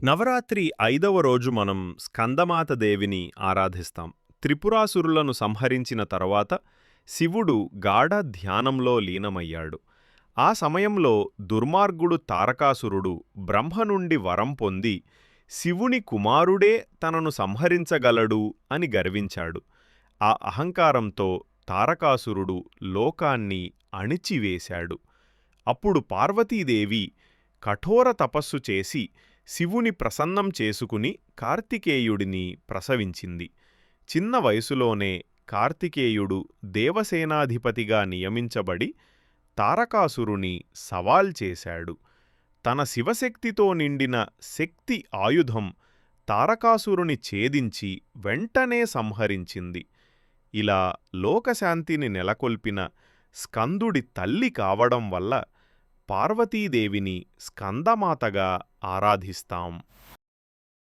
నవరాత్రి 5వ రోజు మనం స్కందమాత దేవిని ఆరాధిస్తాం. త్రిపురాసురులను సంహరించిన తరువాత శివుడు గాఢ ధ్యానంలో లీనమయ్యాడు. ఆ సమయంలో దుర్మార్గుడు తారకాసురుడు బ్రహ్మ నుండి వరం పొంది శివుని కుమారుడే తనను సంహరించగలడు అని గర్వించాడు. ఆ అహంకారంతో తారకాసురుడు లోకాన్ని అణిచివేశాడు. అప్పుడు పార్వతీదేవి కఠోర తపస్సు చేసి శివుని ప్రసన్నం చేసుకుని కార్తికేయుడిని ప్రసవించింది. చిన్న వయసులోనే కార్తికేయుడు దేవసేనాధిపతిగా నియమించబడి తారకాసురుని సవాల్ చేశాడు. తన శివశక్తితో నిండిన శక్తి ఆయుధం తారకాసురుని ఛేదించి వెంటనే సంహరించింది. ఇలా లోకశాంతిని నెలకొల్పిన స్కందుడి తల్లి కావడం వల్ల పార్వతీదేవిని స్కందమాతగా ఆరాధిస్తాం.